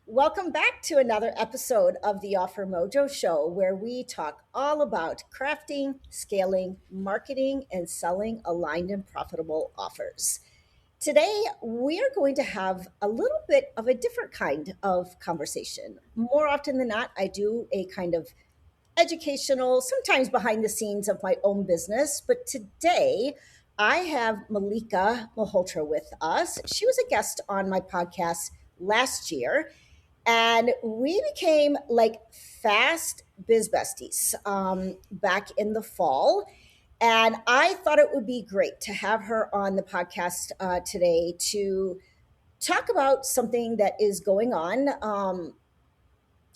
Welcome back to another episode of the Offer Mojo Show, where we talk all about crafting, scaling, marketing, and selling aligned and profitable offers. Today, we are going to have a little bit of a different kind of conversation. More often than not, I do a kind of educational, sometimes behind the scenes of my own business. But today, I have Malika Malhotra with us. She was a guest on my podcast last year, and we became like fast biz besties back in the fall. And I thought it would be great to have her on the podcast today to talk about something that is going on.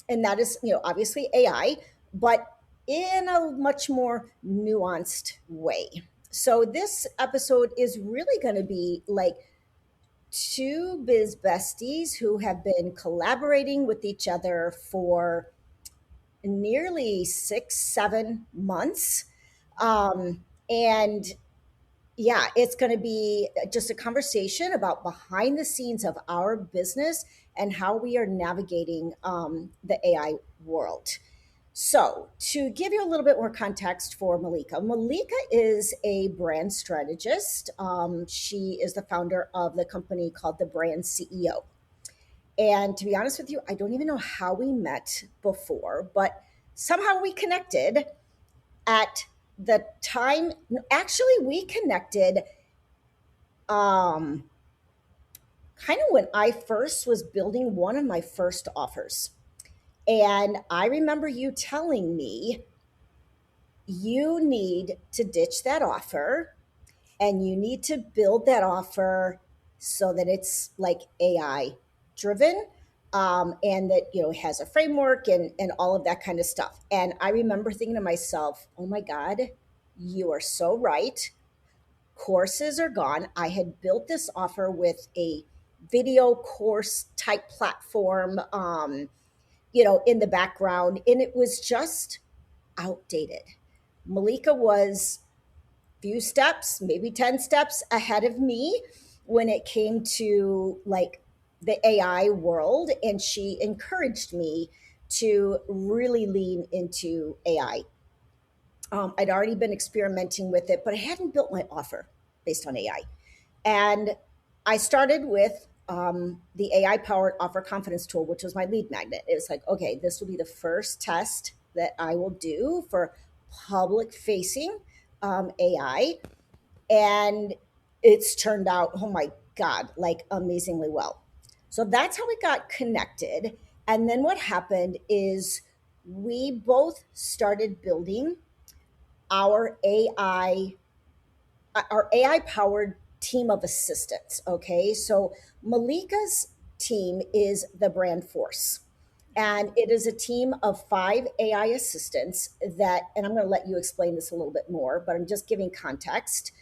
And that is, obviously AI, but in a much more nuanced way. So this episode is really going to be like two biz besties who have been collaborating with each other for nearly 6, 7 months. And yeah, it's going to be just a conversation about behind the scenes of our business and how we are navigating the AI world. So, to give you a little bit more context for Malika, Malika is a brand strategist. She is the founder of the company called The Brand CEO. And to be honest with you, I don't even know how we met before, but somehow we connected at the time. Actually, we connected um, kind of when I first was building one of my first offers. And I remember you telling me you need to ditch that offer and you need to build that offer so that it's like AI driven, and that has a framework and all of that kind of stuff. And I remember thinking to myself, oh my God, you are so right. Courses are gone. I had built this offer with a video course type platform, in the background, and it was just outdated. Malika was few steps, maybe 10 steps ahead of me when it came to like the AI world. And she encouraged me to really lean into AI. I'd already been experimenting with it, but I hadn't built my offer based on AI. And I started with the AI powered offer confidence tool, which was my lead magnet. It was like, okay, this will be the first test that I will do for public facing AI. And it's turned out, oh my God, like amazingly well. So that's how we got connected. And then what happened is we both started building our AI, our AI powered team of assistants. Okay. So Malika's team is the brand force. And it is a team of 5 AI assistants that, and I'm going to let you explain this a little bit more, but I'm just giving context.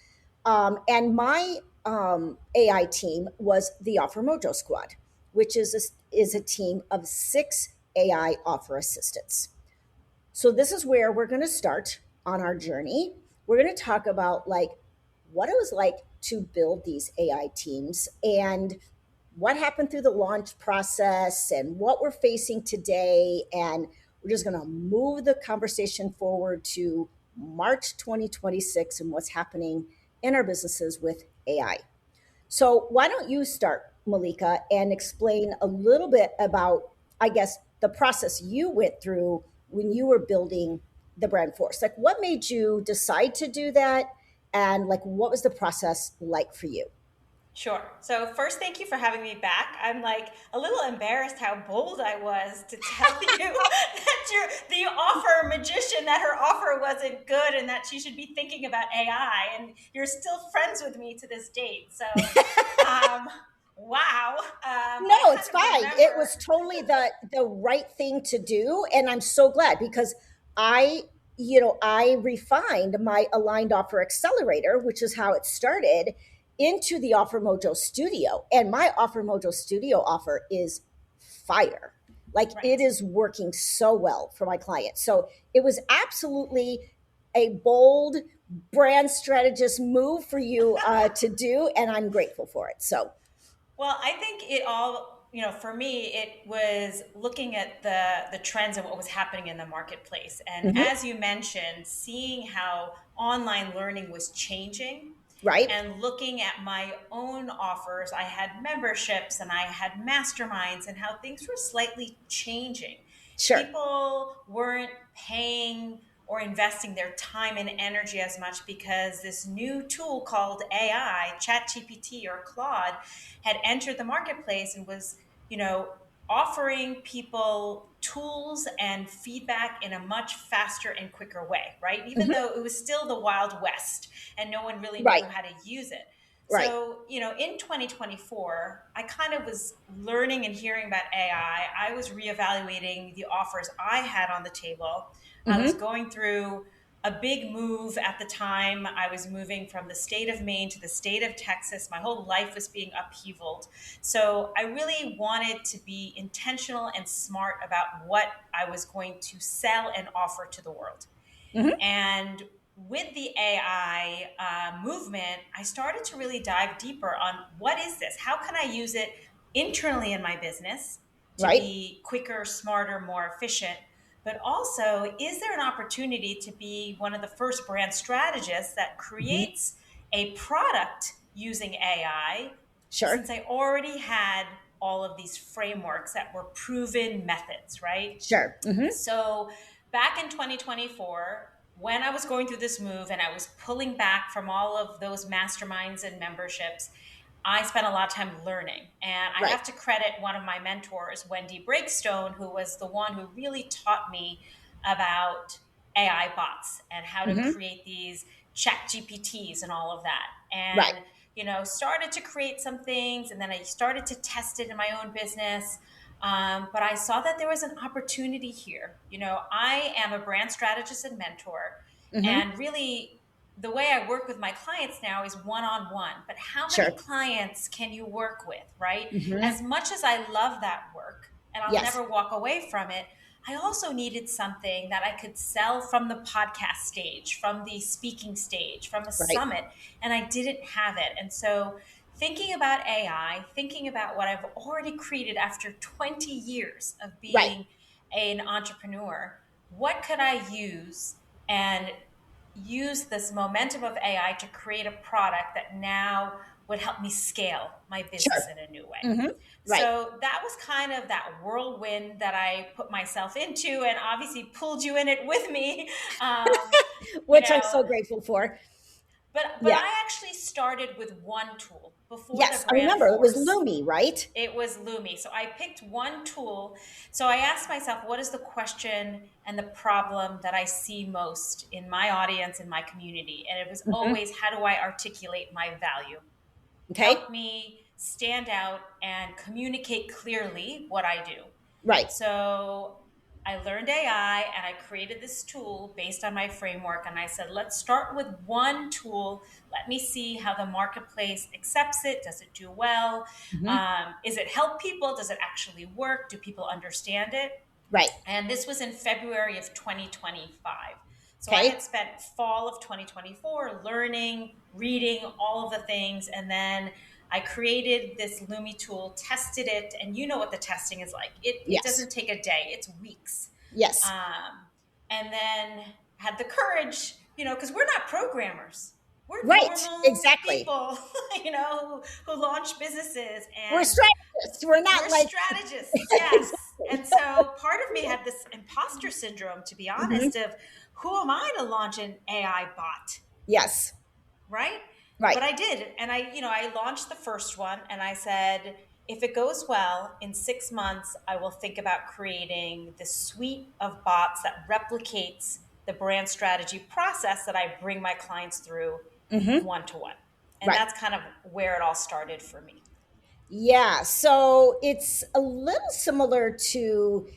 And my AI team was the Offer Mojo Squad, which is a team of 6 AI offer assistants. So this is where we're going to start on our journey. We're going to talk about like what it was like to build these AI teams and what happened through the launch process and what we're facing today. And we're just going to move the conversation forward to March 2026 and what's happening in our businesses with AI. So, why don't you start, Malika, and explain a little bit about, I guess, the process you went through when you were building the brand force? Like, what made you decide to do that? And, like, what was the process like for you? Sure. So first, thank you for having me back. I'm like a little embarrassed how bold I was to tell you that you're the offer magician, that her offer wasn't good and that she should be thinking about AI. And you're still friends with me to this date. So, um, wow. No, I kind it's of fine. It remember. was totally the right thing to do, and I'm so glad because I, I refined my aligned offer accelerator, which is how it started, into the Offer Mojo Studio, and my Offer Mojo Studio offer is fire. Like it Right. is working so well for my clients. So it was absolutely a bold brand strategist move for you to do, and I'm grateful for it. So Well, I think it all for me, it was looking at the trends of what was happening in the marketplace. And Hmm. as you mentioned, seeing how online learning was changing Right. and looking at my own offers. I had memberships and I had masterminds, and how things were slightly changing. Sure. People weren't paying or investing their time and energy as much because this new tool called AI, ChatGPT or Claude, had entered the marketplace and was, you know, offering people tools and feedback in a much faster and quicker way, right? Even Hmm. though it was still the Wild West and no one really Right. knew how to use it. Right. So, in 2024, I kind of was learning and hearing about AI. I was reevaluating the offers I had on the table. I was Hmm. going through a big move at the time. I was moving from the state of Maine to the state of Texas. My whole life was being upheavaled. So I really wanted to be intentional and smart about what I was going to sell and offer to the world. Hmm. And with the AI movement, I started to really dive deeper on what is this? How can I use it internally in my business to Right. be quicker, smarter, more efficient? But also, is there an opportunity to be one of the first brand strategists that Hmm. creates a product using AI, Sure. since I already had all of these frameworks that were proven methods, right? Sure. Hmm. So back in 2024, when I was going through this move and I was pulling back from all of those masterminds and memberships, I spent a lot of time learning. And I Right. have to credit one of my mentors, Wendy Breakstone, who was the one who really taught me about AI bots and how to Hmm. create these chat GPTs and all of that. Right. And, started to create some things, and then I started to test it in my own business. But I saw that there was an opportunity here. I am a brand strategist and mentor, Hmm. and really the way I work with my clients now is one on one. But how many Sure. clients can you work with, right? Hmm. As much as I love that work and I'll Yes. never walk away from it, I also needed something that I could sell from the podcast stage, from the speaking stage, from a Right. summit, and I didn't have it. And so, thinking about AI, thinking about what I've already created after 20 years of Right. being an entrepreneur, what could I use and use this momentum of AI to create a product that now would help me scale my business Sure. in a new way? Hmm. Right. So that was kind of that whirlwind that I put myself into, and obviously pulled you in it with me. Um, you Which I'm know, so grateful for. but Yeah. I actually started with one tool before the Yes. I brand remember it was force. Lumi, right? It was Lumi. So I picked one tool. So I asked myself, what is the question and the problem that I see most in my audience, in my community? And it was Hmm. always, how do I articulate my value? Okay. Help me stand out and communicate clearly what I do. Right. So I learned AI and I created this tool based on my framework. And I said, let's start with one tool. Let me see how the marketplace accepts it. Does it do well? Hmm. Is it help people? Does it actually work? Do people understand it? Right. And this was in February of 2025. So I Okay. had spent fall of 2024 learning, reading all of the things. And then I created this Lumi tool, tested it. And you know what the testing is like. It Yes. doesn't take a day, it's weeks. Yes. Um, and then had the courage, because we're not programmers. We're Right. normal Exactly. people, who launch businesses, We're and strategists. We're not we're like. strategists, yes. And so part of me had this imposter syndrome, to be Hmm. honest, of who am I to launch an AI bot, Yes. right? Right. But I did. And I launched the first one and I said, if it goes well, in 6 months, I will think about creating the suite of bots that replicates the brand strategy process that I bring my clients through Hmm. one to one. And Right. that's kind of where it all started for me. Yeah. So it's a little similar to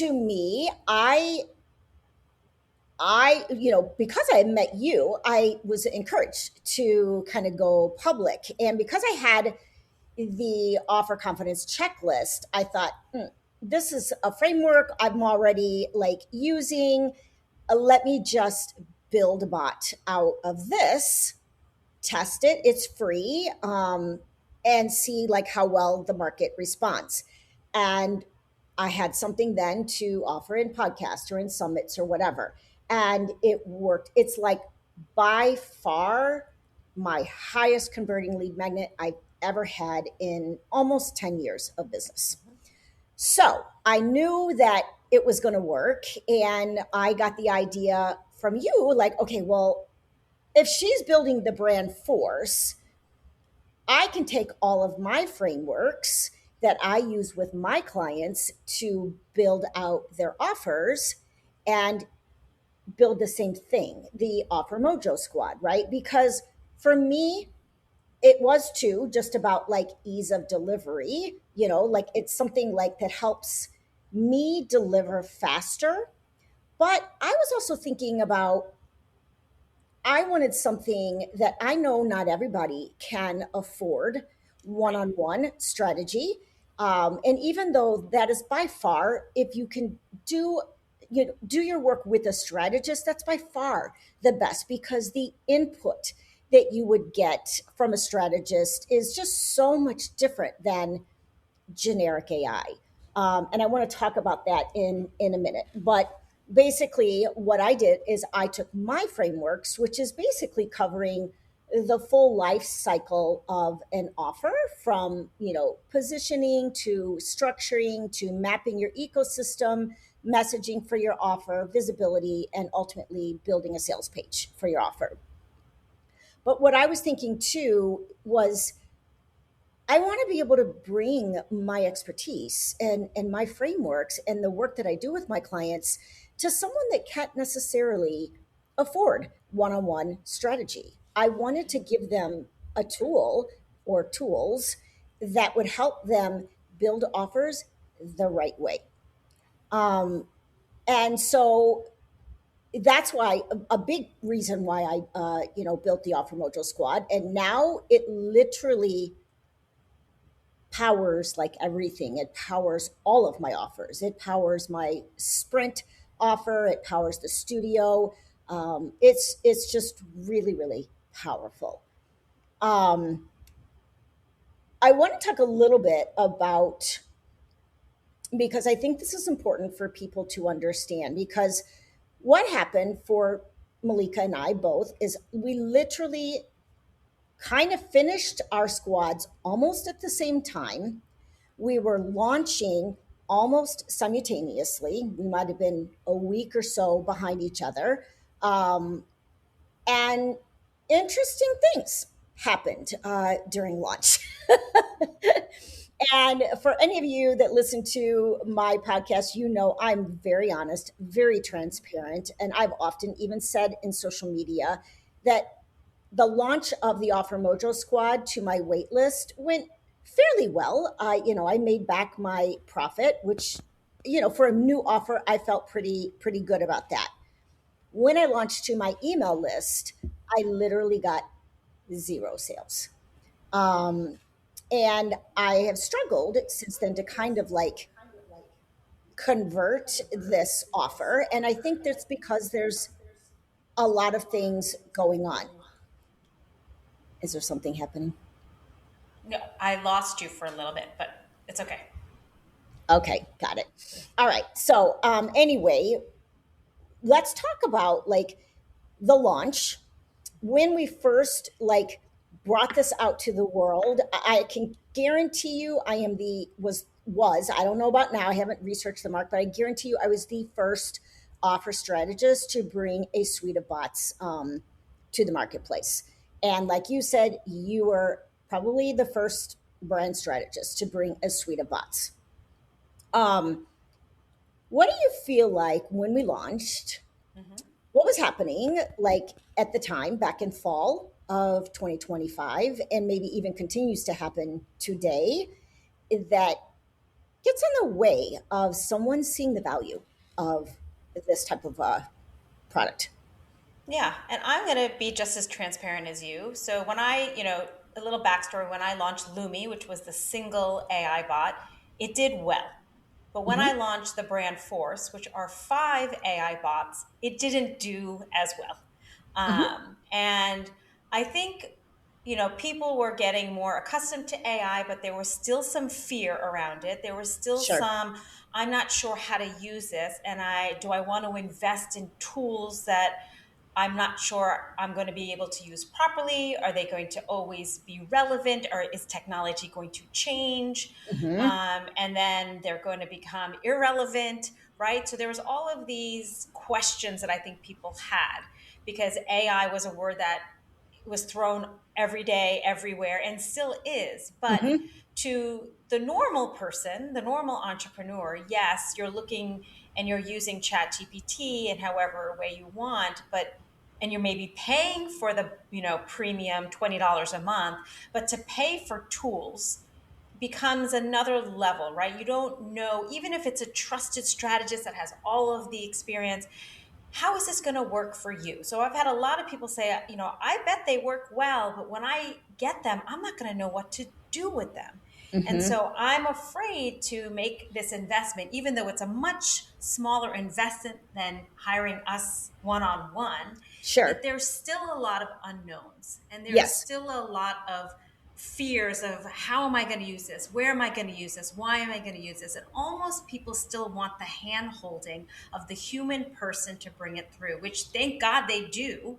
me. Because I had met you, I was encouraged to kind of go public. And because I had the offer confidence checklist, I thought, this is a framework I'm already like using. Let me just build a bot out of this, test it. It's free. and see like how well the market responds. And I had something then to offer in podcasts or in summits or whatever. And it worked. It's like by far my highest converting lead magnet I've ever had in almost 10 years of business. So I knew that it was going to work. And I got the idea from you like, okay, well, if she's building the brand force, I can take all of my frameworks that I use with my clients to build out their offers and build the same thing, the Offer Mojo Squad, right? Because for me, it was too just about like ease of delivery, like it's something like that helps me deliver faster. But I was also thinking about I wanted something that I know not everybody can afford, one Right. on one strategy. And even though that is by far, if you can do do your work with a strategist, that's by far the best because the input that you would get from a strategist is just so much different than generic AI. And I want to talk about that in a minute. But basically, what I did is I took my frameworks, which is basically covering the full life cycle of an offer from positioning to structuring to mapping your ecosystem, messaging for your offer, visibility, and ultimately building a sales page for your offer. But what I was thinking too was I want to be able to bring my expertise and my frameworks and the work that I do with my clients to someone that can't necessarily afford one on one strategy. I wanted to give them a tool or tools that would help them build offers the right way. Um, and so that's why a big reason why I, built the Offer Mojo Squad. And now it literally powers like everything. It powers all of my offers. It powers my sprint offer. It powers the studio. It's just really really powerful. Um, I want to talk a little bit about because I think this is important for people to understand because what happened for Malika and I both is we literally kind of finished our squads almost at the same time. We were launching almost simultaneously. We might have been a week or so behind each other. And interesting things happened during launch. And for any of you that listen to my podcast, I'm very honest, very transparent. And I've often even said in social media that the launch of the Offer Mojo Squad to my wait list went fairly well. I made back my profit, which, for a new offer, I felt pretty good about that. When I launched to my email list, I literally got zero sales. Um, and I have struggled since then to kind of like convert this offer. And I think that's because there's a lot of things going on. Is there something happening? No, I lost you for a little bit, but it's okay. Okay, got it. All right. So, anyway, let's talk about like the launch. When we first like brought this out to the world, I can guarantee you I am the was I don't know about now. I haven't researched the market, but I guarantee you I was the first offer strategist to bring a suite of bots to the marketplace. And like you said, you were probably the first brand strategist to bring a suite of bots. Um, what do you feel like when we launched? Hmm. What was happening like at the time back in fall of 2025 and maybe even continues to happen today that gets in the way of someone seeing the value of this type of product? Yeah, and I'm going to be just as transparent as you. So when a little backstory, when I launched Lumi, which was the single AI bot, it did well. But when Mhm. I launched the brand Force, which are 5 AI bots, it didn't do as well. Mhm. And I think people were getting more accustomed to AI, but there was still some fear around it. There was still Sure. some, I'm not sure how to use this, and I want to invest in tools that I'm not sure I'm going to be able to use properly? Are they going to always be relevant, or is technology going to change? Hmm. And then they're going to become irrelevant, right? So there was all of these questions that I think people had because AI was a word that was thrown every day, everywhere, and still is. But Hmm. to the normal person, the normal entrepreneur, yes, you're looking and you're using Chat GPT in however way you want, but and you may be paying for the premium $20 a month, but to pay for tools becomes another level, right? You don't know, even if it's a trusted strategist that has all of the experience, how is this going to work for you? So I've had a lot of people say, I bet they work well, but when I get them, I'm not going to know what to do with them. And Hmm. so I'm afraid to make this investment, even though it's a much smaller investment than hiring us one on one, that Sure. there's still a lot of unknowns and there's Yes. still a lot of fears of how am I going to use this? Where am I going to use this? Why am I going to use this? And almost people still want the hand holding of the human person to bring it through, which thank God they do,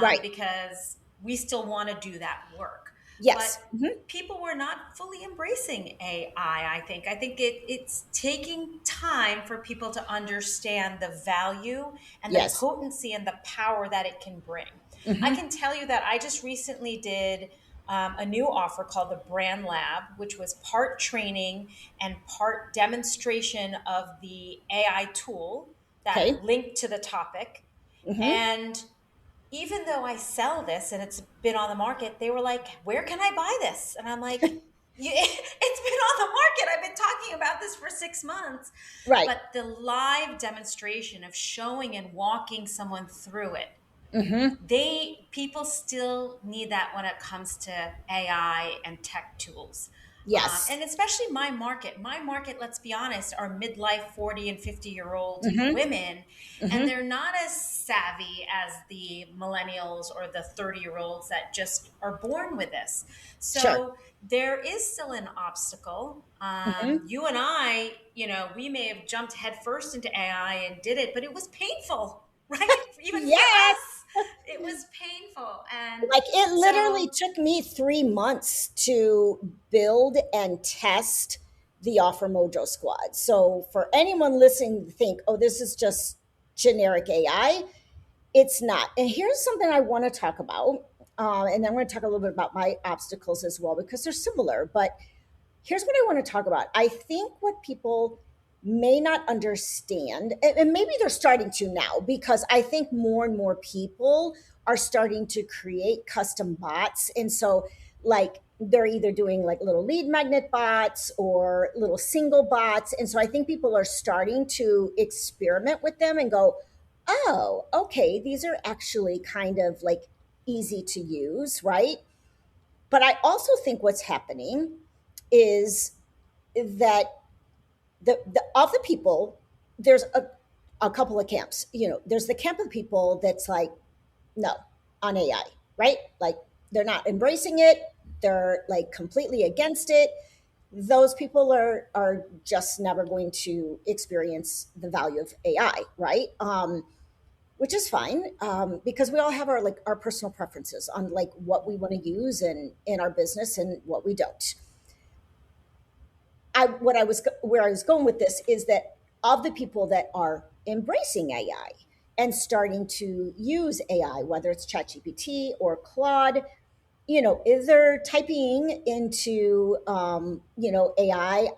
Right. because we still want to do that work. But Yes. Hmm. people were not fully embracing AI, I think it's taking time for people to understand the value and the Yes. potency and the power that it can bring. I Hmm. can tell you that I just recently did a new offer called the Brand Lab, which was part training and part demonstration of the AI tool that Okay. linked to the topic. Hmm. And even though I sell this and it's been on the market, they were like, "Where can I buy this?" And I'm like, It's been on the market. I've been talking about this for 6 months." Right. But the live demonstration of showing and walking someone through it, Hmm. people still need that when it comes to AI and tech tools. Yes. And especially my market, let's be honest, are midlife 40 and 50-year-old Hmm. women, and Hmm. they're not as savvy as the millennials or the 30-year-olds that just are born with this. Sure. So there is still an obstacle. Hmm. You and I, we may have jumped headfirst into AI and did it, but it was painful, right? Even for Yes. us, it was painful. And Like it literally so, took me 3 months to build and test the Offer Mojo Squad. So for anyone listening to think, oh, this is just generic AI, it's not. And here's something I want to talk about. And then I'm going to talk a little bit about my obstacles as well because they're similar. But here's what I want to talk about. I think what people may not understand, and maybe they're starting to now, because I think more and more people are starting to create custom bots. And so, like, they're either doing like little lead magnet bots or little single bots. And so I think people are starting to experiment with them and go, oh, okay, these are actually kind of like easy to use, right? But I also think what's happening is that the of the people, there's a couple of camps. There's the camp of people that's like, no, on AI, right? Like they're not embracing it. They're like completely against it. Those people are just never going to experience the value of AI, right? Which is fine, because we all have our personal preferences on like what we want to use in our business and what we don't. Where I was going with this is that of the people that are embracing AI and starting to use AI, whether it's ChatGPT or Claude, is they're typing into AI,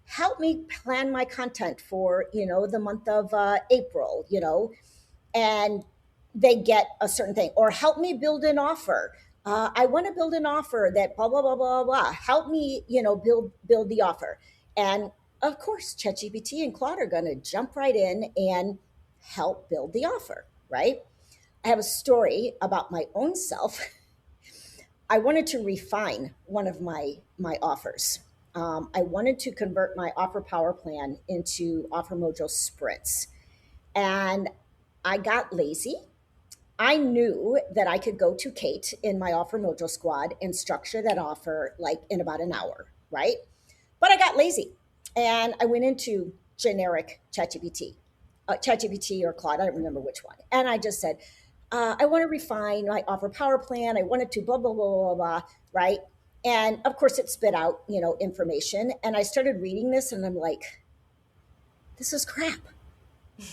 help me plan my content for the month of April, and they get a certain thing, or help me build an offer. I want to build an offer that blah blah blah blah blah. Help me, build the offer. And of course, ChatGPT and Claude are going to jump right in and help build the offer. Right? I have a story about my own self. I wanted to refine one of my offers. I wanted to convert my offer power plan into Offer Mojo sprints, and I got lazy I knew that I could go to Kate in my Offer Mojo Squad and structure that offer like in about an hour, right? But I got lazy and I went into generic ChatGPT or Claude, I don't remember which one. And I just said, I want to refine my offer power plan. I wanted to blah, blah, blah, blah, blah, right? And of course it spit out, information. And I started reading this and I'm like, this is crap.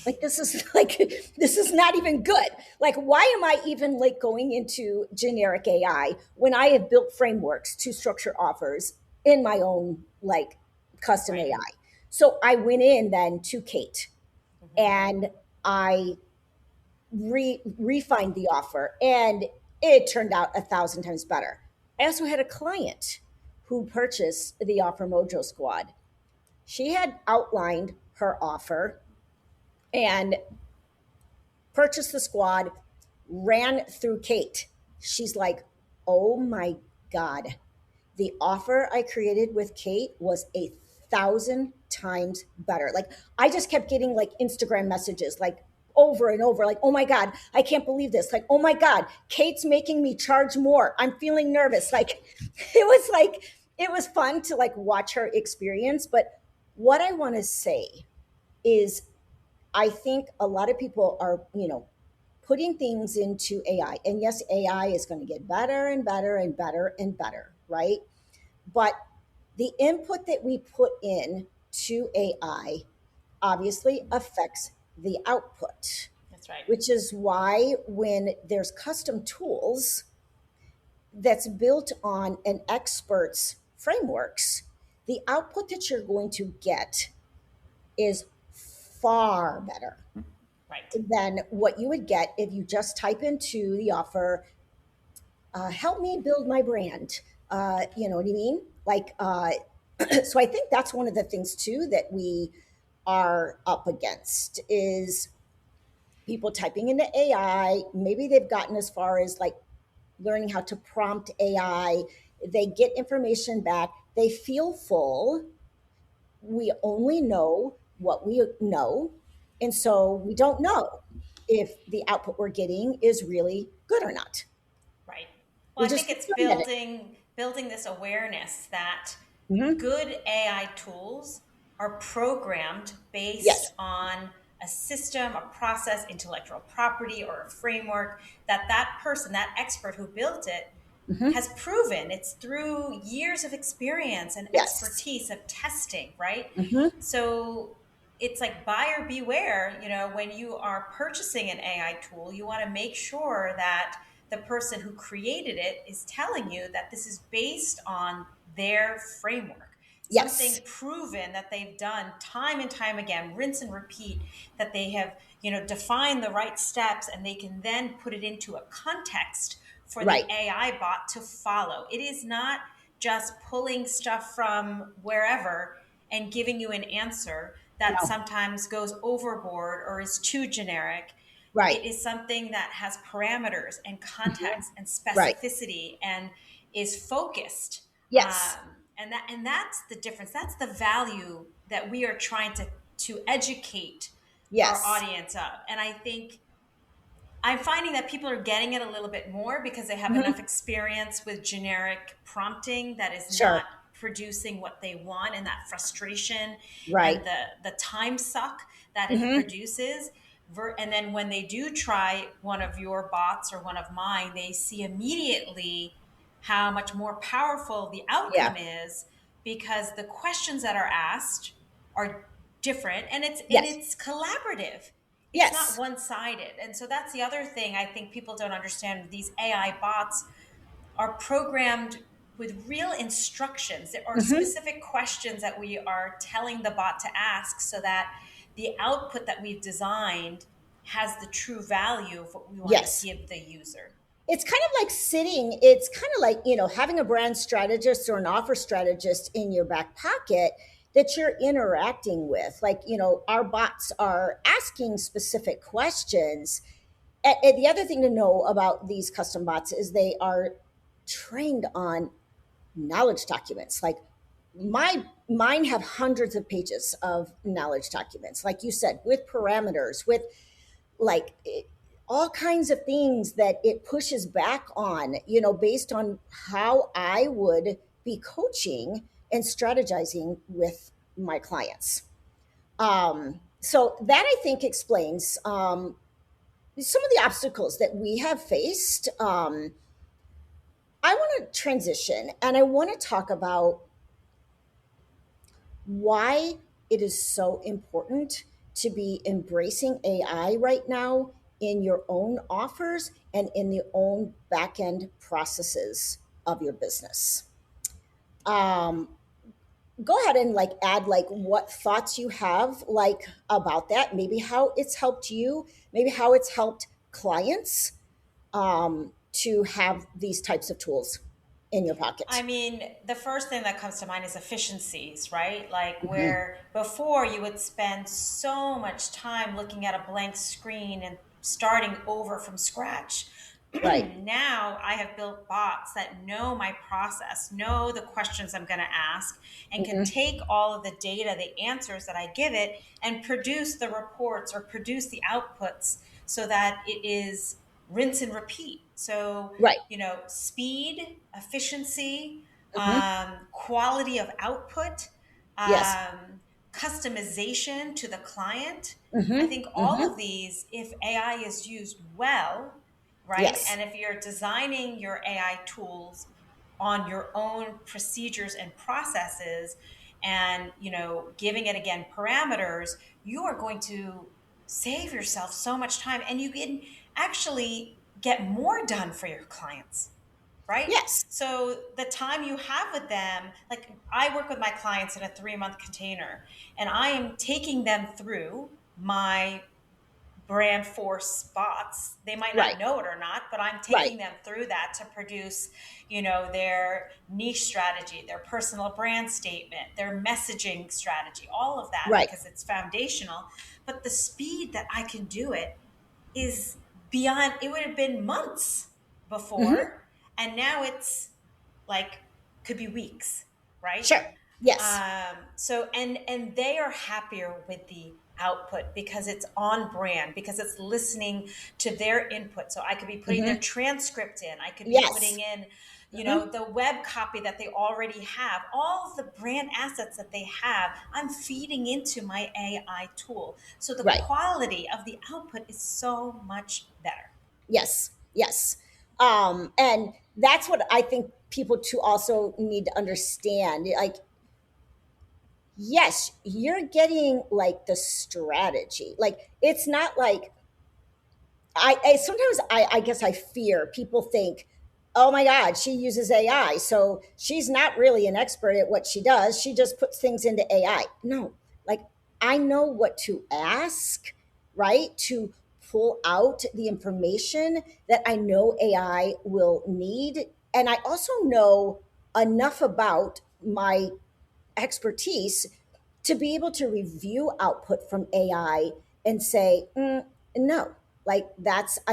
Like this is like this is not even good. Like why am I even like going into generic AI when I have built frameworks to structure offers in my own like custom Right. AI? So I went in then to Kate Mm-hmm. and I refined the offer and it turned out 1,000 times better. I also had a client who purchased the Offer Mojo Squad. She had outlined her offer and purchased the squad, ran through Kate. She's like, oh my God. The offer I created with Kate was 1,000 times better. Like, I just kept getting like Instagram messages, like over and over, like, oh my God, I can't believe this. Like, oh my God, Kate's making me charge more. I'm feeling nervous. It was fun to like watch her experience. But what I want to say is I think a lot of people are, putting things into AI. And yes, AI is going to get better and better and better and better, right? But the input that we put in to AI obviously affects the output, That's right. which is why when there's custom tools that's built on an expert's frameworks, the output that you're going to get is far better Right. than what you would get if you just type into the offer, help me build my brand. You know what I mean? So I think that's one of the things too that we are up against is people typing into AI. Maybe they've gotten as far as like learning how to prompt AI. They get information back. They feel full. We only know what we know. And so we don't know if the output we're getting is really good or not. Right. Well, We I think just it's assume that it. building this awareness that Mhm. good AI tools are programmed based Yes. on a system, a process, intellectual property, or a framework that person, that expert who built it, Hmm. has proven. It's through years of experience and Yes. expertise of testing, right? Hmm. So it's like buyer beware. When you are purchasing an AI tool, you want to make sure that the person who created it is telling you that this is based on their framework, Yes. something proven that they've done time and time again, rinse and repeat, that they have defined the right steps, and they can then put it into a context for the Right. AI bot to follow. It is not just pulling stuff from wherever and giving you an answer that No. sometimes goes overboard or is too generic. Right. It is something that has parameters and Mhm. context and Right. specificity and is focused. Yes. And that's the difference. That's the value that we are trying to educate our Yes. audience of. And I think I'm finding that people are getting it a little bit more because they have enough Hmm. experience with generic prompting that is not Sure. producing what they want, and that frustration Right. and the time suck that it Hmm. produces. And then when they do try one of your bots or one of mine, they see immediately how much more powerful the Yeah. outcome is because the questions that are asked are different, and Yes. it's collaborative. It's not Yes. one sided. And so that's the other thing I think people don't understand. These AI bots are programmed with real instructions. There are Hmm. specific questions that we are telling the bot to ask so that the output that we've designed has the true value of what we want to Yes. give the user. It's kind of like it's kind of like, having a brand strategist or an offer strategist in your back pocket that you're interacting with. Like, our bots are asking specific questions. And the other thing to know about these custom bots is they are trained on knowledge documents. Like mine have hundreds of pages of knowledge documents, like you said, with parameters, with like all kinds of things that it pushes back on, based on how I would be coaching and strategizing with my clients. So that I think explains some of the obstacles that we have faced. I want to transition and I want to talk about why it is so important to be embracing AI right now in your own offers and in the own back end processes of your business. Um, Go ahead and add what thoughts you have about that, maybe how it's helped you, maybe how it's helped clients to have these types of tools in your I pocket. mean, the first thing that comes to mind is efficiencies, right? Like Mhm. where before you would spend so much time looking at a blank screen and starting over from scratch. Right. Now I have built bots that know my process, know the questions I'm going to ask, and can Hmm. take all of the data, the answers that I give it, and produce the reports or produce the outputs so that it is rinse and repeat. So, Right. speed, efficiency, Hmm. quality of output, Yes. um, customization to the client. I Hmm. think all Hmm. of these, if AI is used well, right? Yes. And if you're designing your AI tools on your own procedures and processes and, giving it again parameters, you are going to save yourself so much time and you can actually get more done for your clients, right? Yes. So the time you have with them, like I work with my clients in a 3-month container, and I am taking them through my brand force spots. They might Right. not know it or not, but I'm Right. taking them through that to produce, their niche strategy, their personal brand statement, their messaging strategy, all of that, Right. because it's foundational. But the speed that I can do it is beyond. It would have been months Hmm. before, and now it's like could be weeks, right? Sure. Yes. So and they are happier with the output because it's on brand, because it's listening to their input. So I could be putting their Hmm. transcript in, I could be Yes. putting in, Hmm. the web copy that they already have, all of the brand assets that they have, I'm feeding into my AI tool. So the Right. quality of the output is so much better. Yes. Yes. And that's what I think people too also need to understand. Yes, you're getting the strategy. It's not like I sometimes I guess I fear people think, oh my God, she uses AI. So she's not really an expert at what she does. She just puts things into AI. No, like I know what to ask, right? To pull out the information that I know AI will need. And I also know enough about my expertise to be able to review output from AI and say, no, I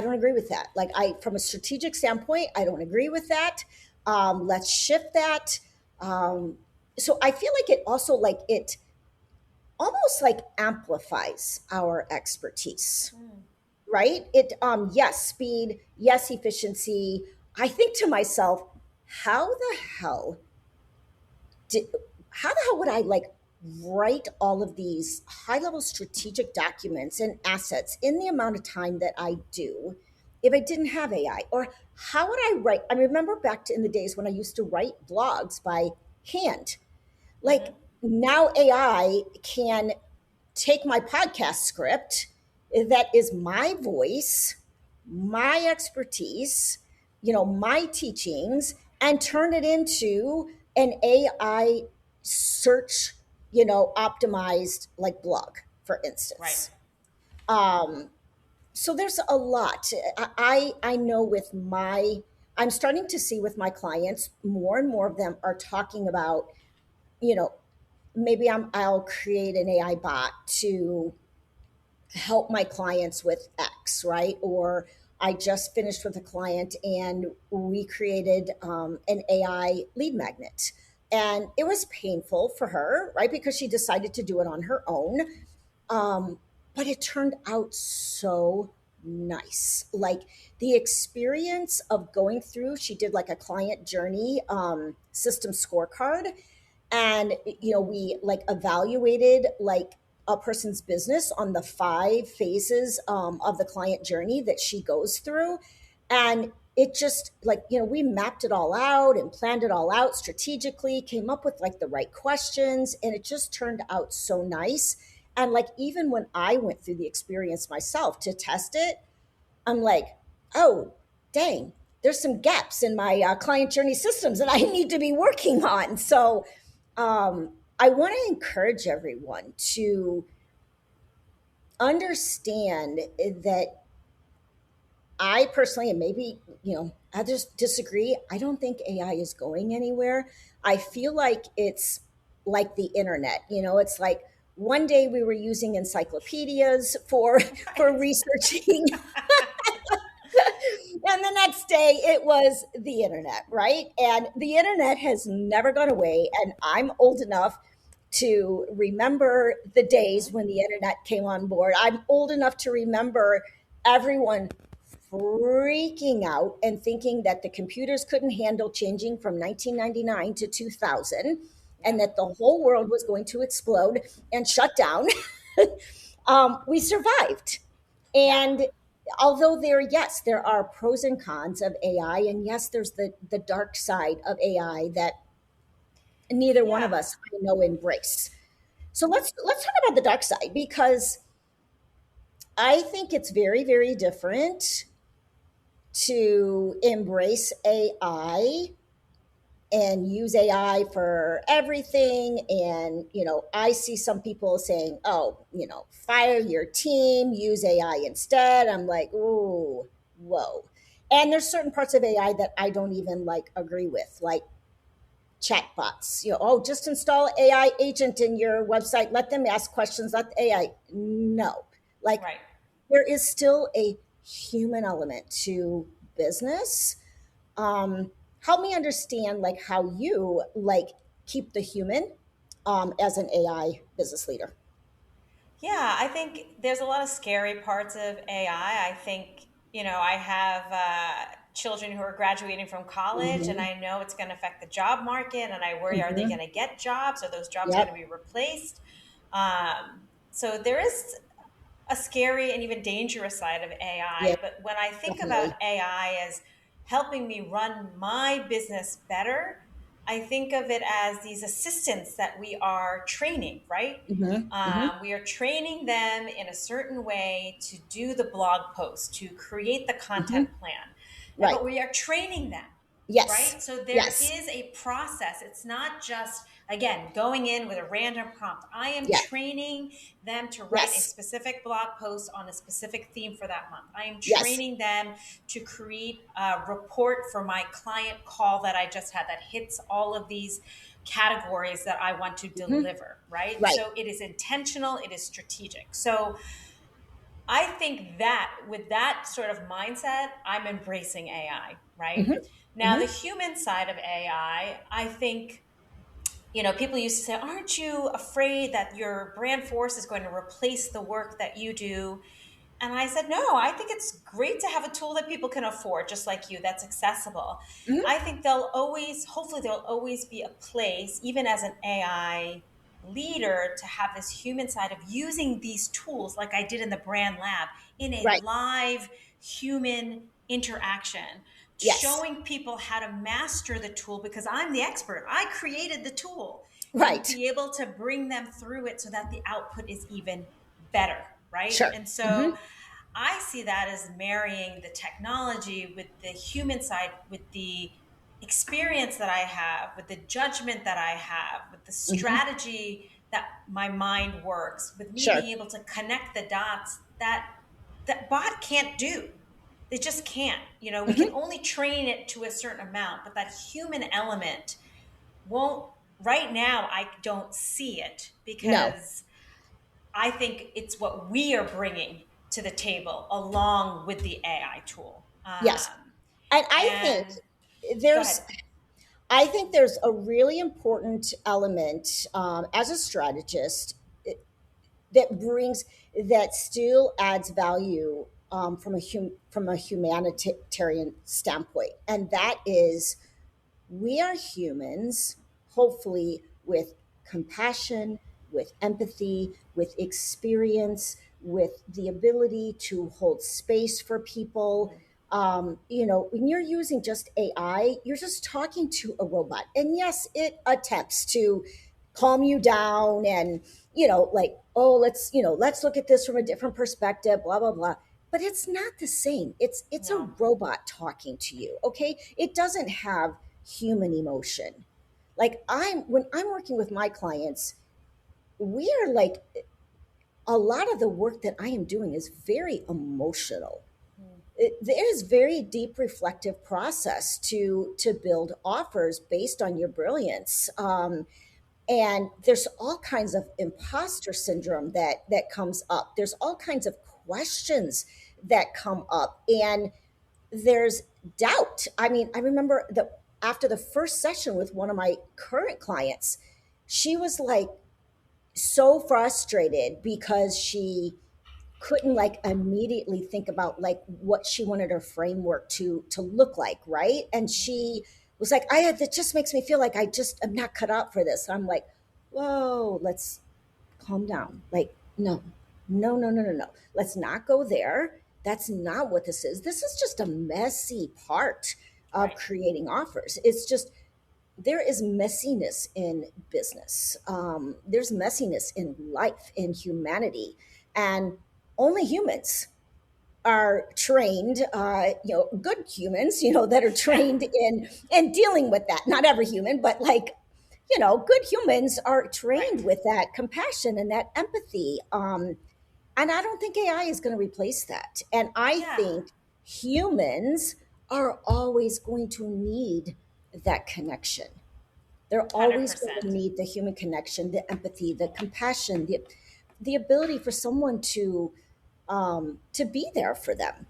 don't agree with that. From a strategic standpoint, I don't agree with that. Let's shift that. So I feel like it also, it almost amplifies our expertise, Mm, right? Yes, speed, yes, efficiency. I think to myself, how the hell did how the hell would I write all of these high level strategic documents and assets in the amount of time that I do if I didn't have AI? Or how would I write? I remember back to in the days when I used to write blogs by hand. Like mhm. now AI can take my podcast script that is my voice, my expertise, my teachings, and turn it into an AI search, optimized blog, for Right. instance. Um, so there's a lot. I know with my I'm starting to see with my clients, more and more of them are talking about, you know, maybe I'll create an AI bot to help my clients with X, right? Or I just finished with a client and we created an AI lead magnet. And it was painful for her, right? Because she decided to do it on her own. Um, but it turned out so nice. Like the experience of going through, she did like a client journey system scorecard, and we like evaluated like a person's business on the 5 phases of the client journey that she goes through. And it just like we mapped it all out and planned it all out strategically, came up with like the right questions, and it just turned out so nice. And like even when I went through the experience myself to test it, I'm like, oh, dang, there's some gaps in my client journey systems that I need to be working on. So I want to encourage everyone to understand that I personally, and maybe, others disagree, I don't think AI is going anywhere. I feel like it's like the internet. It's like one day we were using encyclopedias for for Right. researching, and the next day it was the internet, right? And the internet has never gone away. And I'm old enough to remember the days Mhm. when the internet came on board. I'm old enough to remember everyone freaking out and thinking that the computers couldn't handle changing from 1999 to 2000, and Yep. that the whole world was going to explode and shut down. We survived. Yeah. And although yes, there are pros and cons of AI, and yes, there's the dark side of AI that neither one Yeah. of us I know embrace. So let's talk about the dark side, because I think it's very, very different to embrace AI and use AI for everything. And, I see some people saying, oh, fire your team, use AI instead. I'm like, ooh, whoa. And there's certain parts of AI that I don't even like agree with, like chatbots. Oh, just install AI agent in your website, let them ask questions, let the AI. No. Like Right. there is still a human element to business. Help me understand like how you like keep the human as an AI business leader. Yeah, I think there's a lot of scary parts of AI. I think, I have children who are graduating from college, and Hmm. I know it's going to affect the job market, and I worry, are they going Hmm. to get jobs? Are those jobs going to Yep. be replaced? So there is a scary and even dangerous side of Yeah, AI. But when I think about definitely. AI as helping me run my business better, I think of it as these assistants that we are training, right? Hmm. Hmm. We are training them in a certain way to do the blog post, to create the Hmm. content plan. Right. But we are training them, Yes. right? So there Yes. is a process. It's not just, again, going in with a random prompt. I am Yeah. training them to write a Yes. specific blog post on a specific theme for that month. I am Yes. training them to create a report for my client call that I just had that hits all of these categories that I want to Hmm. deliver, right? Right. So it is intentional, it is strategic. So I think that with that sort of mindset, I'm embracing AI, right? Hmm. Now, Hmm. the human side of AI, I think, people used to say, aren't you afraid that your brand force is going to replace the work that you do? And I said, no, I think it's great to have a tool that people can afford, just like you, that's accessible. Hmm. I think hopefully, there'll always be a place, even as an AI leader, to have this human side of using these tools, like I did in the brand lab, in a Right. live human interaction, Yes. showing people how to master the tool because I'm the expert. I created the tool, and Right. be able to bring them through it so that the output is even better, right? Sure. And Hmm. so I see that as marrying the technology with the human side, with the experience that I have, with the judgment that I have, with the Hmm. strategy that my mind works, with me Sure. being able to connect the dots that bot can't do. They just can't. We can Hmm. only train it to a certain amount, but that human element won't. Right now, I don't see it No. because I think it's what we are bringing to the table along with the AI tool. Yes. And And go there's ahead. I think there's a really important element as a strategist that brings that still adds value from a humanitarian standpoint, and that is we are humans, hopefully with compassion, with empathy, with experience, with the ability to hold space for people. When you're using just AI, you're just talking to a robot. And yes, it attempts to calm you down and, like, oh, let's look at this from a different perspective, blah, blah, blah. But it's not the same. It's a No. robot talking to you, okay? It doesn't have human emotion. Like when I'm working with my clients, we are like a lot of the work that I am doing is very emotional. There is very deep reflective process to build offers based on your brilliance. And there's all kinds of imposter syndrome that comes up. There's all kinds of questions that come up, and there's doubt. I mean, I remember that after the first session with one of my current clients, she was like so frustrated because she couldn't like immediately think about like what she wanted her framework to look like, right? And she was like, that just makes me feel like I'm not cut out for this. I'm like, whoa, let's calm down. Like, no, no, no, no, no, no. Let's not go there. That's not what this is. This is just a messy part of Right. creating offers. It's just, there is messiness in business. There's messiness in life, in humanity. And only humans are trained, good humans, that are trained in dealing with that. Not every human, but like, good humans are trained Right. with that compassion and that empathy. And I don't think AI is going to replace that. And I Yeah. think humans are always going to need that connection. They're always going to 100%. need the human connection, the empathy, the compassion, the ability for someone to be there for them,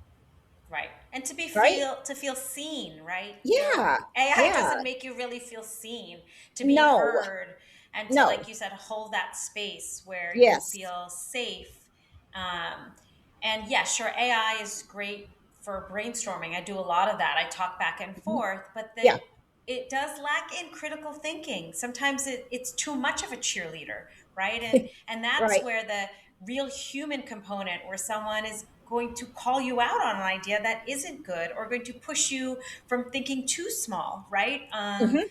Right. And right? to feel seen, right? Yeah, AI yeah. doesn't make you really feel seen, to be No, heard, and to, no. like you said, hold that space where you Yes. feel safe. Um, and yeah, sure, AI is great for brainstorming. I do a lot of that. I talk back and Mhm. forth, but Yeah. it does lack in critical thinking. Sometimes it's too much of a cheerleader, right? And that's Right. where the real human component, where someone is going to call you out on an idea that isn't good, or going to push you from thinking too small, right? Hmm.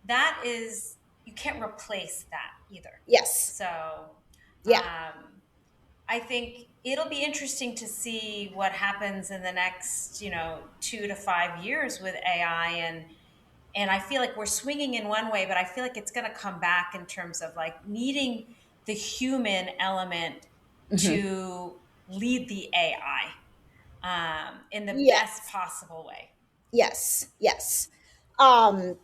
That is, you can't replace that either. Yes. So Yeah. I think it'll be interesting to see what happens in the next, 2 to 5 years with AI. And I feel like we're swinging in one way, but I feel like it's going to come back in terms of like needing the human element Hmm. to lead the AI, in the best Yes. possible way. Yes. Yes. Um,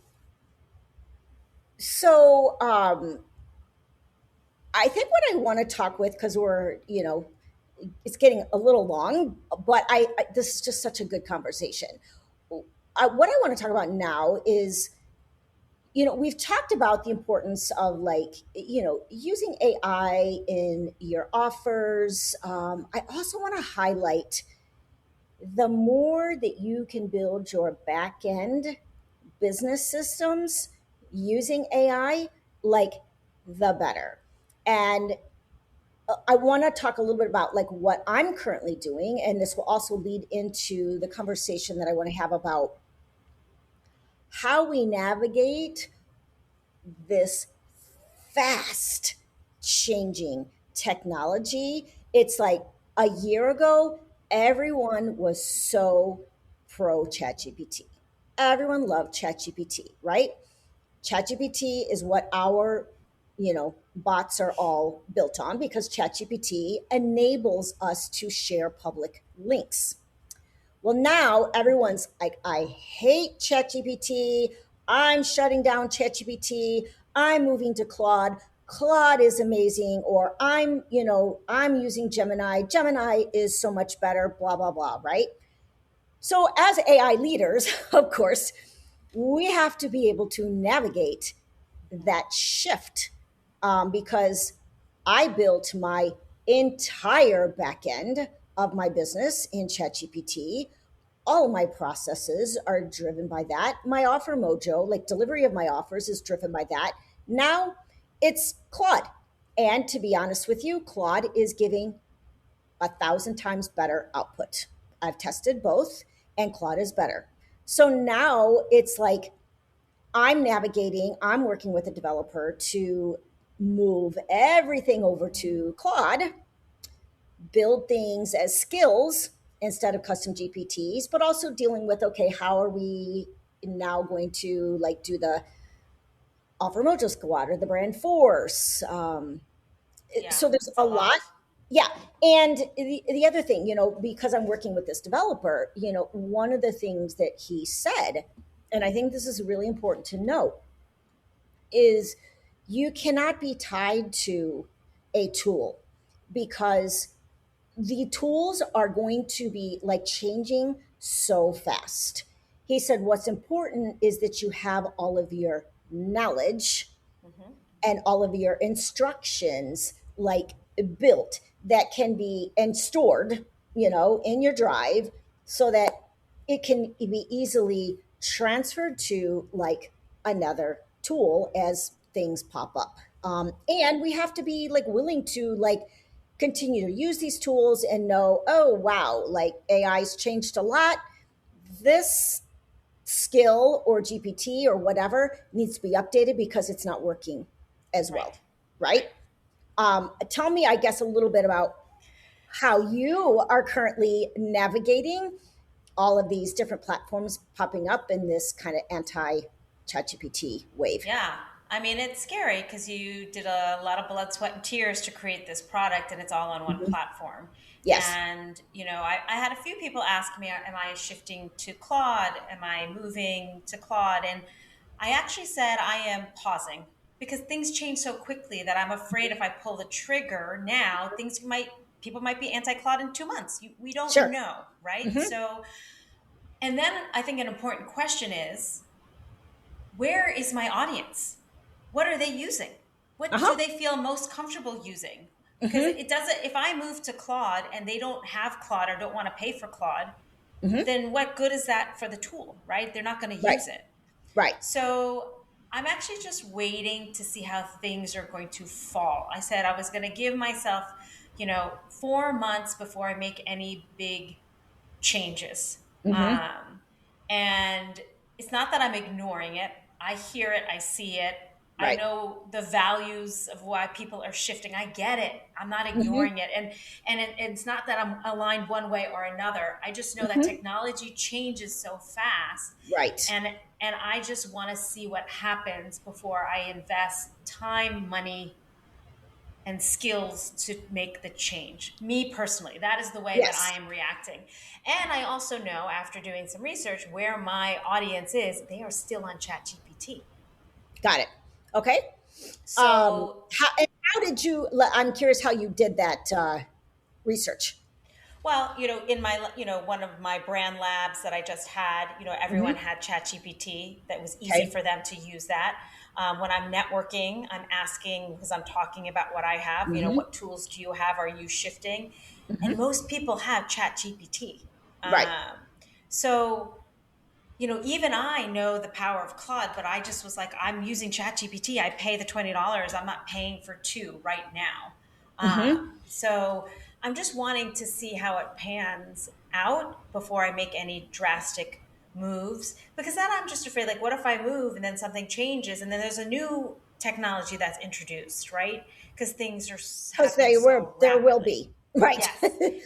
so I think what I want to talk with, because it's getting a little long, but this is just such a good conversation. What I want to talk about now is, we've talked about the importance of like, using AI in your offers. I also want to highlight the more that you can build your back end business systems using AI, like the better. And I want to talk a little bit about like what I'm currently doing, and this will also lead into the conversation that I want to have about how we navigate this fast changing technology. It's like a year ago, everyone was so pro ChatGPT. Everyone loved ChatGPT, right? ChatGPT is what our, bots are all built on, because ChatGPT enables us to share public links. Well, now everyone's like, I hate ChatGPT. I'm shutting down ChatGPT. I'm moving to Claude. Claude is amazing. Or I'm using Gemini. Gemini is so much better, blah, blah, blah, right? So, as AI leaders, of course, we have to be able to navigate that shift, because I built my entire back end of my business in ChatGPT. All of my processes are driven by that. My offer mojo, like delivery of my offers, is driven by that. Now it's Claude. And to be honest with you, Claude is giving 1,000 times better output. I've tested both, and Claude is better. So now it's like I'm working with a developer to move everything over to Claude, build things as skills instead of custom GPTs, but also dealing with, okay, how are we now going to like do the Offer Mojo Squad or the brand force? Yeah, So there's it's a a lot. lot. Yeah. And the other thing, because I'm working with this developer, one of the things that he said, and I think this is really important to note, is you cannot be tied to a tool because the tools are going to be like changing so fast. He said, what's important is that you have all of your knowledge Hmm. and all of your instructions like built that can be and stored, in your drive so that it can be easily transferred to like another tool as things pop up. And we have to be like willing to like continue to use these tools and know, oh wow, like AI's changed a lot. This skill or GPT or whatever needs to be updated because it's not working as Right. well, right? Right. Tell me, I guess, a little bit about how you are currently navigating all of these different platforms popping up in this kind of anti ChatGPT wave. Yeah. I mean, it's scary because you did a lot of blood, sweat, and tears to create this product, and it's all on one Mhm. platform. Yes, And, I had a few people ask me, am I shifting to Claude? Am I moving to Claude? And I actually said I am pausing because things change so quickly that I'm afraid if I pull the trigger now, people might be anti Claude in 2 months. We don't sure. know, right? Hmm. So, and then I think an important question is, where is my audience? What are they using? Uh What do huh. they feel most comfortable using? Because Hmm. it doesn't, if I move to Claude and they don't have Claude or don't want to pay for Claude, Hmm. then what good is that for the tool, right? They're not going to Right. use it. Right. So I'm actually just waiting to see how things are going to fall. I said I was going to give myself, 4 months before I make any big changes. Hmm. And it's not that I'm ignoring it. I hear it, I see it. I Right. know the values of why people are shifting. I get it. I'm not Hmm. ignoring it. And it's not that I'm aligned one way or another. I just know that Hmm. technology changes so fast, Right. and I just want to see what happens before I invest time, money, and skills to make the change. Me personally, that is the way that I Yes. am reacting. And I also know after doing some research where my audience is, they are still on ChatGPT. Got it. Okay. So, How did you? I'm curious how you did that research. well, in my, one of my brand labs that I just had, everyone Hmm. had ChatGPT that was easy Okay. for them to use that. When I'm networking, I'm asking because I'm talking about what I have, Hmm. what tools do you have? Are you shifting? And Hmm. most people have ChatGPT. Right. So, even I know the power of Claude, but I just was like, I'm using ChatGPT. I pay the $20. I'm not paying for two right now. Hmm. So I'm just wanting to see how it pans out before I make any drastic moves. Because then I'm just afraid, like, what if I move and then something changes and then there's a new technology that's introduced, right? Because things are Because happening so there will rapidly. be right, Yes,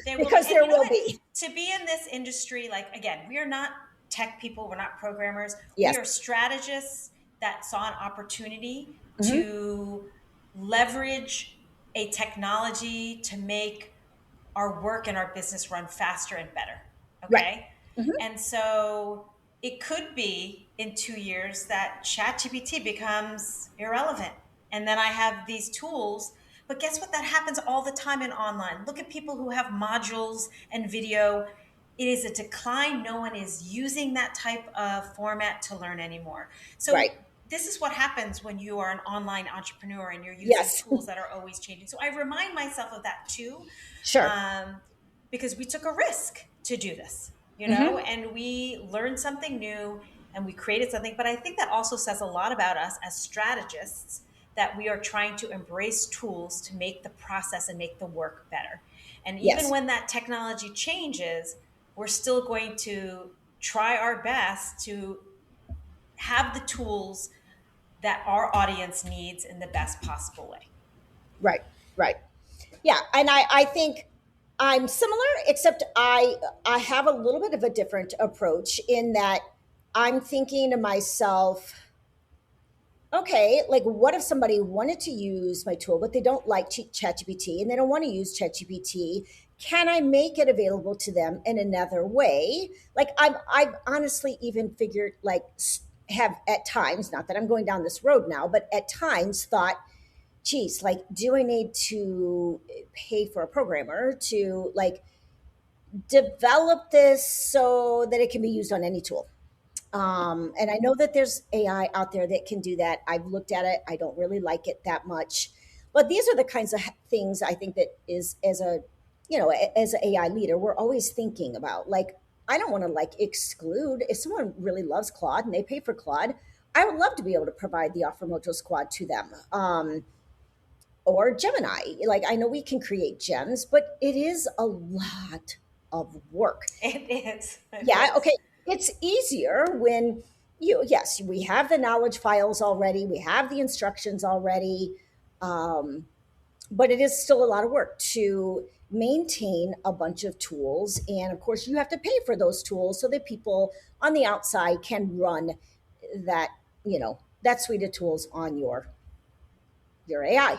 there will be. because And there you know will what? be. To be in this industry, like, again, we are not tech people, we're not programmers. We Yes. are strategists that saw an opportunity Hmm. to leverage a technology to make our work and our business run faster and better. Right. Okay. Hmm. And so it could be in 2 years that ChatGPT becomes irrelevant. And then I have these tools. But guess what? That happens all the time in online. Look at people who have modules and video. It is a decline. No one is using that type of format to learn anymore. Right. So this is what happens when you are an online entrepreneur and you're using Yes. tools that are always changing. So I remind myself of that too. Sure. Um, because we took a risk to do this, Mm-hmm. and we learned something new and we created something. But I think that also says a lot about us as strategists, that we are trying to embrace tools to make the process and make the work better. And even Yes. when that technology changes, we're still going to try our best to have the tools that our audience needs in the best possible way. Right. Right. Yeah, and I think I'm similar, except I have a little bit of a different approach in that I'm thinking to myself, okay, like what if somebody wanted to use my tool, but they don't like ChatGPT and they don't want to use ChatGPT? Can I make it available to them in another way? Like I've honestly even figured like have at times, not that I'm going down this road now, but at times thought, geez, like, do I need to pay for a programmer to like develop this so that it can be used on any tool? And I know that there's AI out there that can do that. I've looked at it. I don't really like it that much. But these are the kinds of things I think that is as a, as an AI leader, we're always thinking about. Like, I don't want to like exclude if someone really loves Claude and they pay for Claude. I would love to be able to provide the Offer Mojo Squad to them. Or Gemini. Like I know we can create gems, but it is a lot of work. It is. It Yeah, is. okay. It's easier when yes, we have the knowledge files already, we have the instructions already, but it is still a lot of work to maintain a bunch of tools. And of course, you have to pay for those tools so that people on the outside can run that, that suite of tools on your AI.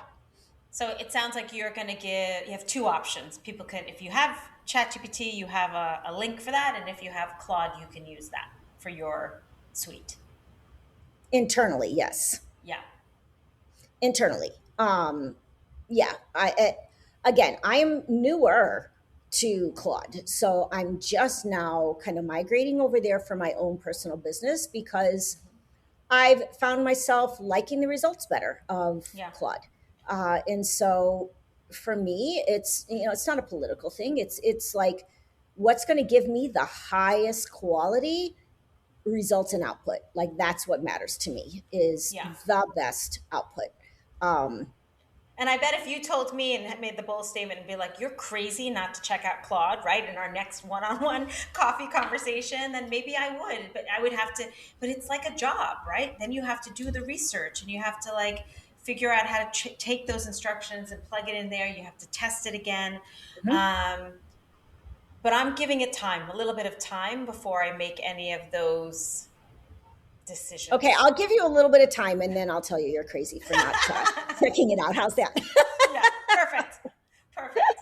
So it sounds like you have two options. People can, if you have ChatGPT, you have a link for that. And if you have Claude, you can use that for your suite. Internally, yes. Yeah. Internally. Yeah, again, I am newer to Claude, so I'm just now kind of migrating over there for my own personal business because I've found myself liking the results better of Yeah. Claude. And so for me, it's not a political thing. It's like what's going to give me the highest quality results and output. Like that's what matters to me is Yeah. the best output. Um, And I bet if you told me and had made the bold statement and be like, you're crazy not to check out Claude, right, in our next one on one coffee conversation, then maybe I would. But I would have to, but it's like a job, right? Then you have to do the research and you have to like figure out how to take those instructions and plug it in there. You have to test it again. mhm. Um, but I'm giving it time, a little bit of time before I make any of those Okay, decisions. I'll give you a little bit of time and then I'll tell you you're crazy for not checking it out. How's that? Yeah, perfect. Perfect.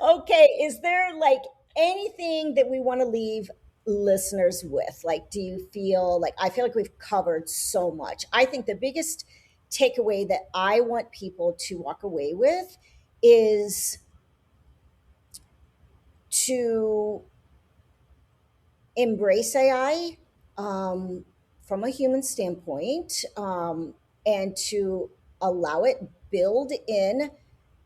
Okay, is there like anything that we want to leave listeners with? Like, do you feel like I feel like we've covered so much? I think the biggest takeaway that I want people to walk away with is to embrace AI from a human standpoint, and to allow it build in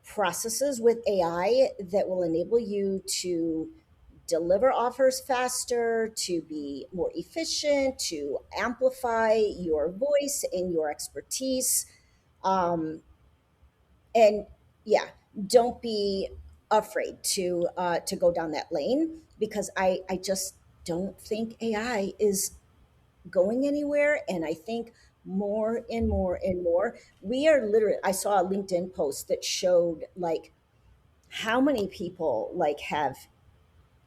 processes with AI that will enable you to deliver offers faster, to be more efficient, to amplify your voice and your expertise. Um, and yeah, don't be afraid to go down that lane because I just don't think AI is going anywhere. And I think more and more and more, we are literally, I saw a LinkedIn post that showed like how many people like have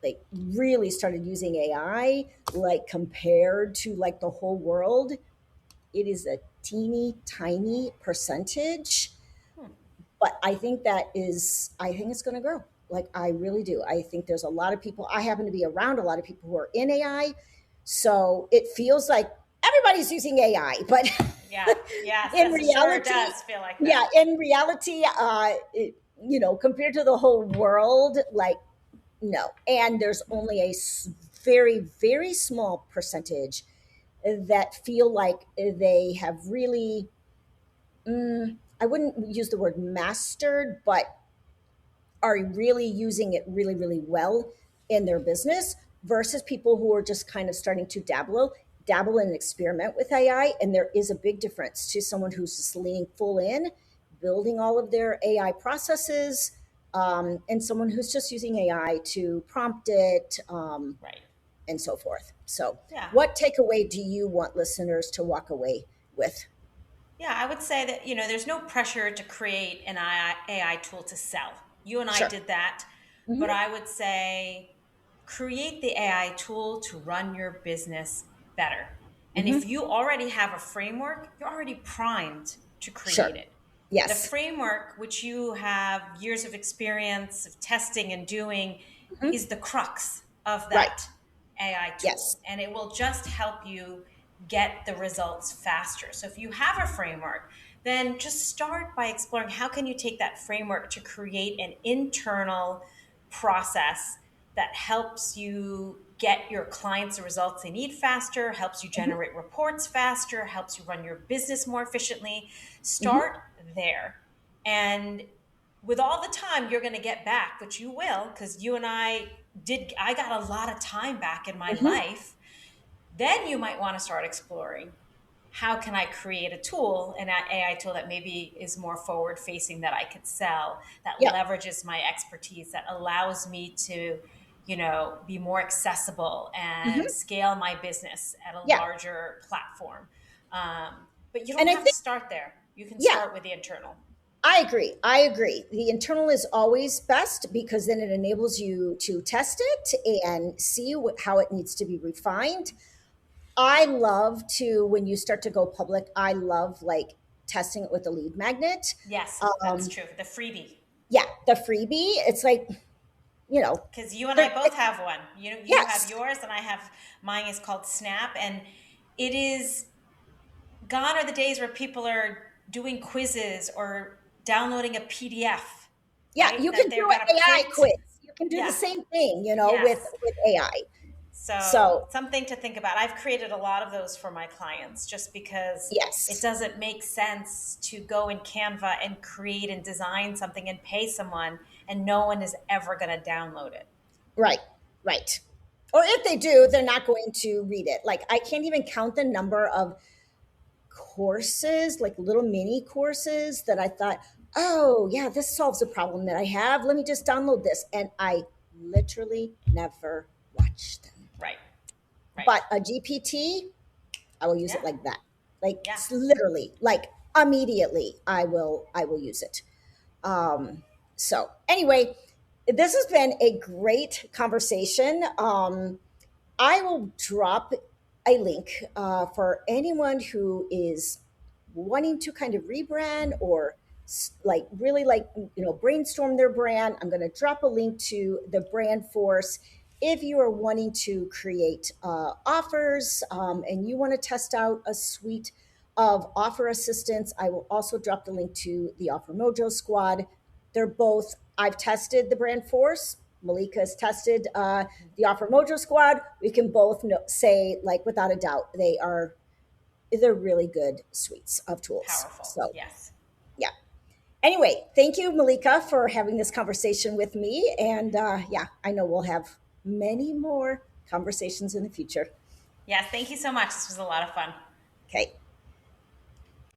like really started using AI, like compared to like the whole world. It is a teeny tiny percentage, Hmm. but I think it's going to grow. Like I really do. I think there's a lot of people. I happen to be around a lot of people who are in AI, so it feels like everybody's using AI. But Yeah. Yes, in yes, it sure reality, does feel like yeah, that. in reality, compared to the whole world, like no. And there's only a very very small percentage that feel like they have really. I wouldn't use the word mastered, but are really using it really, really well in their business versus people who are just kind of starting to dabble and experiment with AI. And there is a big difference to someone who's just leaning full in, building all of their AI processes, and someone who's just using AI to prompt it, Right. and so forth. So, Yeah. what takeaway do you want listeners to walk away with? Yeah, I would say that, there's no pressure to create an AI tool to sell. You and I Sure. did that, but Hmm. I would say create the AI tool to run your business better. And if Hmm. you already have a framework, you're already primed to Sure. create it. The Yes. framework, which you have years of experience of testing and doing, Hmm. is the crux of Right. that AI Yes. tool. And it will just help you get the results faster. So if you have a framework, then just start by exploring how can you take that framework to create an internal process that helps you get your clients the results they need faster, helps you Hmm. generate reports faster, helps you run your business more efficiently. Hmm. Start there. And with all the time you're going to get back, which you will, because you and I got a lot of time back in my Hmm. life. Then you might want to start exploring how can I create a tool, an AI tool that maybe is more forward facing that I could sell, that Yeah. leverages my expertise, that allows me to, be more accessible and Hmm. scale my business at a Yeah. larger platform. But you don't And I have to think, start there. You can yeah, start with the internal. I agree. I agree. The internal is always best because then it enables you to test it and see how it needs to be refined. I love to, when you start to go public, I love like testing it with a lead magnet. Yes, that's Um, true. The freebie. yeah, the freebie, it's like, you know, Because you and I there, both have one. You have yes, yours, and I have mine. Is called Snap, and it is gone are the days where people are doing quizzes or downloading a PDF, yeah, right? you That can do they're gonna an AI print. quiz. You can do the Yeah. same thing, Yes. with AI. So So, something to think about. I've created a lot of those for my clients just because it yes, doesn't make sense to go in Canva and create and design something and pay someone and no one is ever going to download it. right, right. Or if they do, they're not going to read it. Like, I can't even count the number of courses, like little mini courses that I thought, oh, yeah, this solves a problem that I have. Let me just download this. And I literally never watched them. Right. Right. But a GPT, I will use Yeah. it like that. Like Yeah. literally, like immediately, I will use it. So anyway, this has been a great conversation. I will drop a link for anyone who is wanting to kind of rebrand or like really like brainstorm their brand. I'm going to drop a link to the brand force if you are wanting to create offers, and you want to test out a suite of offer assistants. I will also drop the link to the Offer Mojo Squad. They're both, I've tested the brand force. Malika has tested the Offer Mojo Squad. We can both say, like, without a doubt, they're really good suites of tools. Powerful. So, Yes. yeah. Anyway, thank you, Malika, for having this conversation with me. And yeah, I know we'll have many more conversations in the future. Yes. Thank you so much. This was a lot of fun. Okay.